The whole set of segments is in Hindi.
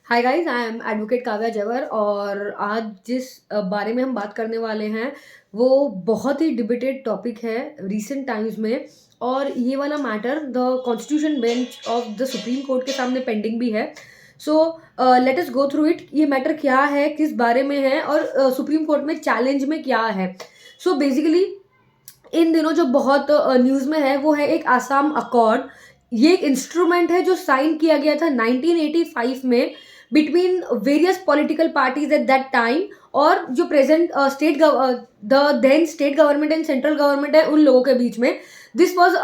Hi guys, I am advocate Kavya Jawar और आज जिस बारे में हम बात करने वाले हैं वो बहुत ही डिबेटेड टॉपिक है रीसेंट टाइम्स में। और ये वाला matter the constitution bench of the supreme court के सामने पेंडिंग भी है। So let us go through it. ये मैटर क्या है, किस बारे में है और सुप्रीम कोर्ट में चैलेंज में क्या है। सो बेसिकली इन दिनों जो बहुत न्यूज़ में है वो है एक आसाम अकॉर्ड। ये एक इंस्ट्रूमेंट है जो साइन किया गया था 1985 में between various political parties at that time. और जो present the then state government and central government है उन लोगों के बीच में। This was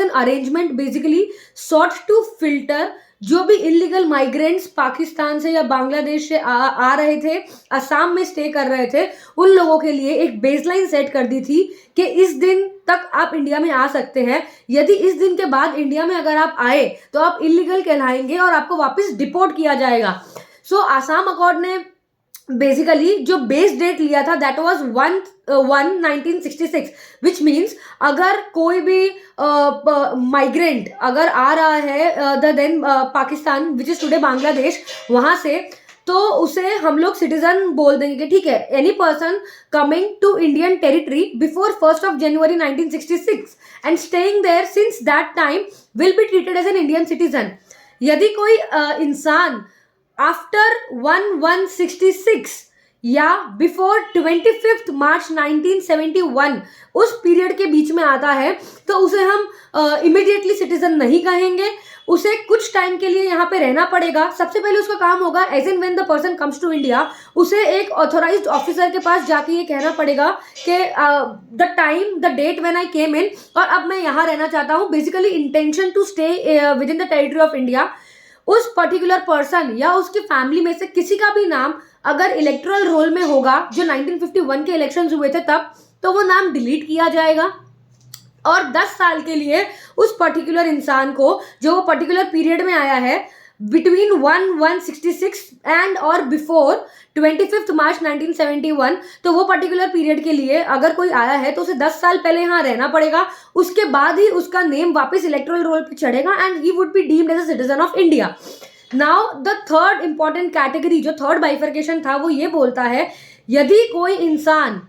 an arrangement basically sought to filter जो भी इलीगल माइग्रेंट्स पाकिस्तान से या बांग्लादेश से आ रहे थे, असम में स्टे कर रहे थे, उन लोगों के लिए एक बेसलाइन सेट कर दी थी कि इस दिन तक आप इंडिया में आ सकते हैं। यदि इस दिन के बाद इंडिया में अगर आप आए तो आप इलीगल कहलाएंगे और आपको वापस डिपोर्ट किया जाएगा। सो आसाम अकॉर्ड ने बेसिकली जो बेस डेट लिया था दैट वाज 1966, विच मीन्स अगर कोई भी माइग्रेंट अगर आ रहा है the then Pakistan which is today Bangladesh, वहां से, तो उसे हम लोग सिटीजन बोल देंगे कि ठीक है, any person coming to Indian territory before 1st of January 1966 and staying there since that time will be treated as an Indian citizen. यदि कोई इंसान आफ्टर 1166 या बिफोर 25 मार्च 1971 उस पीरियड के बीच में आता है तो उसे हम इमिडिएटली सिटीजन नहीं कहेंगे। उसे कुछ टाइम के लिए यहाँ पे रहना पड़ेगा। सबसे पहले उसका काम होगा as and when the person comes to India, उसे एक ऑथोराइज्ड ऑफिसर के पास जाके ये कहना पड़ेगा कि the time the date when I came in और अब मैं यहाँ रहना चाहता हूँ। Basically intention to stay within the territory of India. उस पर्टिकुलर पर्सन या उसकी फैमिली में से किसी का भी नाम अगर इलेक्टोरल रोल में होगा जो 1951 के इलेक्शंस हुए थे तब, तो वो नाम डिलीट किया जाएगा और 10 साल के लिए उस पर्टिकुलर इंसान को जो वो पर्टिकुलर पीरियड में आया है बिटवीन 1166 एंड और बिफोर 25 मार्च 1971, तो वो पर्टिकुलर पीरियड के लिए अगर कोई आया है तो उसे 10 साल पहले यहाँ रहना पड़ेगा। उसके बाद ही उसका नेम वापस इलेक्टोरल रोल पे चढ़ेगा and he would be deemed as a citizen of India. Now the third important category, जो थर्ड बाइफर्केशन था, वो ये बोलता है यदि कोई इंसान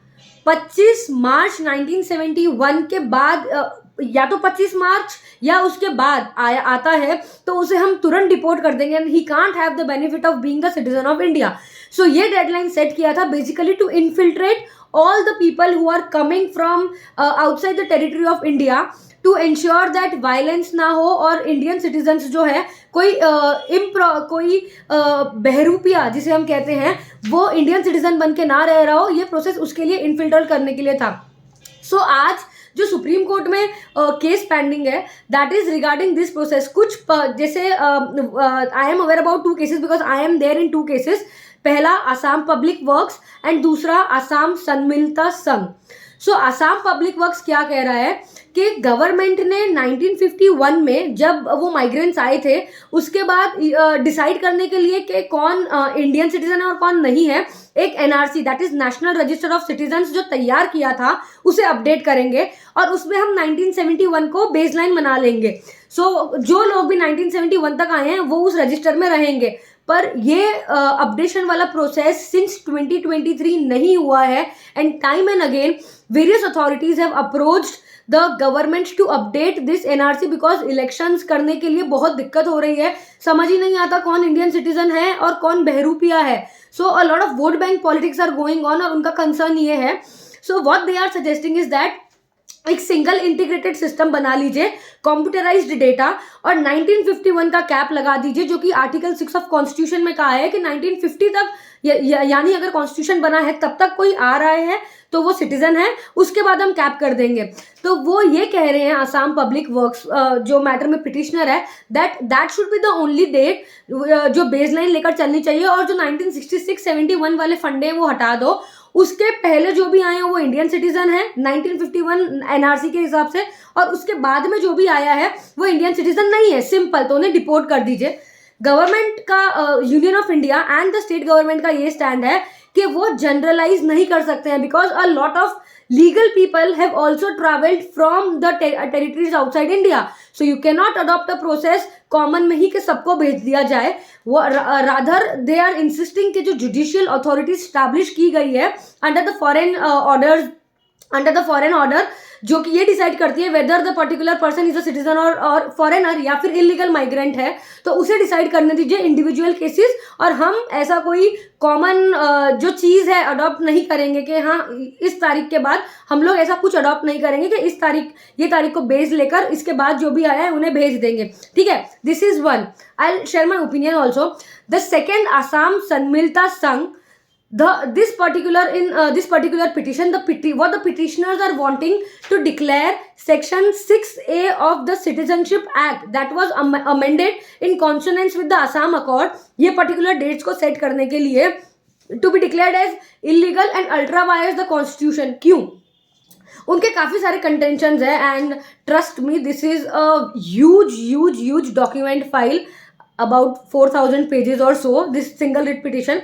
25 मार्च 1971 के बाद या तो 25 मार्च या उसके बाद आता है तो उसे हम तुरंत डिपोर्ट कर देंगे and he can't have the benefit of being a citizen of India. So ये डेडलाइन सेट किया था basically to infiltrate all the people who are coming from outside the territory of India to ensure that violence ना हो और इंडियन सिटीजन्स जो है कोई बहरूपिया जिसे हम कहते हैं वो इंडियन सिटीजन बन के ना रह रहा हो। ये प्रोसेस उसके लिए इन्फिल्ट्रेट करने के लिए था। सो आज जो सुप्रीम कोर्ट में केस पेंडिंग है that is regarding this process. कुछ जैसे I am aware about 2 cases because I am there in 2 cases. पहला आसाम पब्लिक वर्क्स एंड दूसरा आसाम सन्मिलता संघ। सो आसाम पब्लिक वर्क्स क्या कह रहा है कि गवर्नमेंट ने 1951 में जब वो माइग्रेंट्स आए थे उसके बाद डिसाइड करने के लिए कि कौन इंडियन सिटीजन है और कौन नहीं है, एक NRC that is national register of citizens जो तैयार किया था उसे अपडेट करेंगे और उसमें हम 1971 को बेसलाइन बना लेंगे। सो जो लोग भी 1971 तक आए हैं वो उस रजिस्टर में रहेंगे। पर ये अपडेशन वाला प्रोसेस सिंस 2023 नहीं हुआ है and time and again various authorities have approached the government to update this NRC because elections करने के लिए बहुत दिक्कत हो रही है। समझ ही नहीं आता कौन इंडियन सिटीजन है और कौन बहरूपिया है। So a lot of vote bank politics are going on और उनका कंसर्न ये है। So what they are suggesting is that एक सिंगल इंटीग्रेटेड सिस्टम बना लीजिए, कंप्यूटराइज्ड डेटा, और 1951 का कैप लगा दीजिए जो कि आर्टिकल 6 ऑफ कॉन्स्टिट्यूशन में कहा है कि 1950 तक यानी अगर कॉन्स्टिट्यूशन बना है तब तक कोई आ रहा है तो वो सिटीजन है, उसके बाद हम कैप कर देंगे। तो वो ये कह रहे हैं आसाम पब्लिक वर्क्स जो मैटर में पिटिशनर है that should be the only date जो बेसलाइन लेकर चलनी चाहिए और जो 1966-71 वाले फंडे हैं वो हटा दो। उसके पहले जो भी आए हैं वो इंडियन सिटीजन है 1951 एनआरसी के हिसाब से, और उसके बाद में जो भी आया है वो इंडियन सिटीजन नहीं है, सिंपल, तो उन्हें डिपोर्ट कर दीजिए। गवर्नमेंट का union of India and the state government का ये स्टैंड है कि वो जनरलाइज नहीं कर सकते हैं because a lot of legal people have also traveled from the territories outside India. So you cannot adopt a process common में ही कि सबको भेज दिया जाए, वो रादर दे आर इंसिस्टिंग कि जो जुडिशियल अथॉरिटी स्टैब्लिश की गई है अंडर द फॉरेन ऑर्डर, जो कि ये डिसाइड करती है whether the particular person is a citizen और फॉरेनर या फिर इलीगल माइग्रेंट है, तो उसे डिसाइड करने दीजिए इंडिविजुअल केसेस। और हम ऐसा कोई कॉमन जो चीज़ है अडॉप्ट नहीं करेंगे कि हाँ इस तारीख के बाद हम लोग ऐसा कुछ अडॉप्ट नहीं करेंगे कि इस तारीख ये तारीख को बेस लेकर इसके बाद जो भी आया है उन्हें भेज देंगे, ठीक है। This is one, I share my opinion also. The second, Assam Sanmilita Sangha, this particular petition, what the petitioners are wanting to declare section 6A of the Citizenship Act that was amended in consonance with the Assam Accord, ये particular dates को set करने के लिए to be declared as illegal and ultra vires the constitution। क्यों? उनके काफ़ी सारे कंटेंशंस है and trust me this is a huge document file about 4000 pages और सो, दिस सिंगल रिट पिटिशन।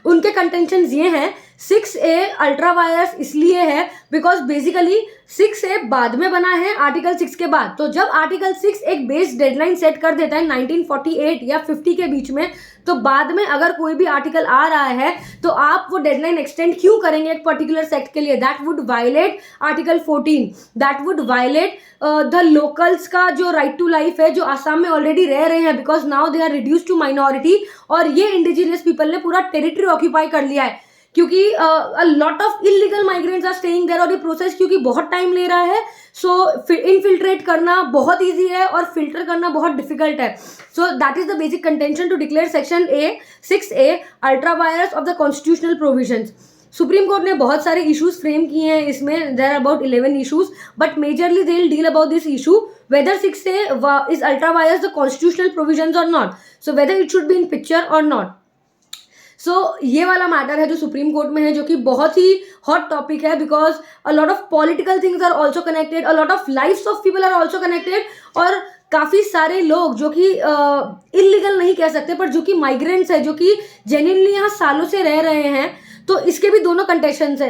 उनके कंटेंशंस ये हैं, 6A अल्ट्रा वायरस इसलिए है बिकॉज बेसिकली 6A बाद में बना है आर्टिकल 6 के बाद। तो जब आर्टिकल 6 एक बेस डेडलाइन सेट कर देता है 1948 या 50 के बीच में, तो बाद में अगर कोई भी आर्टिकल आ रहा है तो आप वो डेडलाइन एक्सटेंड क्यों करेंगे एक पर्टिकुलर सेक्ट के लिए? That would violate article 14, that would violate the locals का जो राइट टू लाइफ है, जो आसाम में ऑलरेडी रह रहे हैं, because now they are reduce to minority. और ये इंडिजिनियस पीपल ने पूरा टेरिटरी ऑक्यूपाई कर लिया है क्योंकि a lot of illegal migrants are staying there. और ये प्रोसेस क्योंकि बहुत टाइम ले रहा है, सो इनफिल्ट्रेट करना बहुत ईजी है और फिल्टर करना बहुत डिफिकल्ट है। So that is the basic contention to declare section 6A ultra vires of the constitutional provisions. Supreme court ने बहुत सारे इश्यूज फ्रेम किए हैं इसमें, there are about 11 issues, but majorly they will deal about this issue whether 6A is ultra vires the constitutional provisions or not, so whether it should be in picture or not। सो ये वाला मैटर है जो सुप्रीम कोर्ट में है, जो कि बहुत ही हॉट टॉपिक है because a lot of political things are also connected, a lot of lifes of people are also connected. और काफ़ी सारे लोग जो कि इलीगल नहीं कह सकते पर जो कि माइग्रेंट्स है, जो कि जेन्युइनली यहाँ सालों से रह रहे हैं, तो इसके भी दोनों कंटेंशंस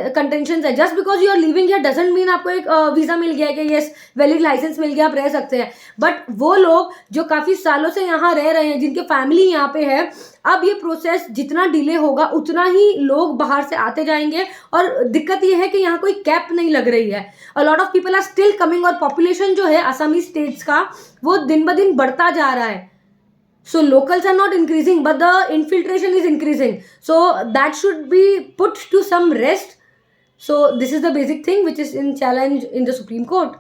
है। Just because you are living here doesn't mean आपको एक वीज़ा मिल गया कि यस वैलिड लाइसेंस मिल गया आप रह सकते हैं। बट वो लोग जो काफ़ी सालों से यहाँ रह रहे हैं, जिनके फैमिली यहाँ पे है, अब ये प्रोसेस जितना डिले होगा उतना ही लोग बाहर से आते जाएंगे। और दिक्कत ये है कि यहाँ कोई कैप नहीं लग रही है, a lot of people are still coming. और पॉपुलेशन जो है आसामी स्टेट्स का वो दिन ब दिन बढ़ता जा रहा है। So locals are not increasing, but the infiltration is increasing. So that should be put to some rest. So this is the basic thing which is in challenge in the Supreme Court.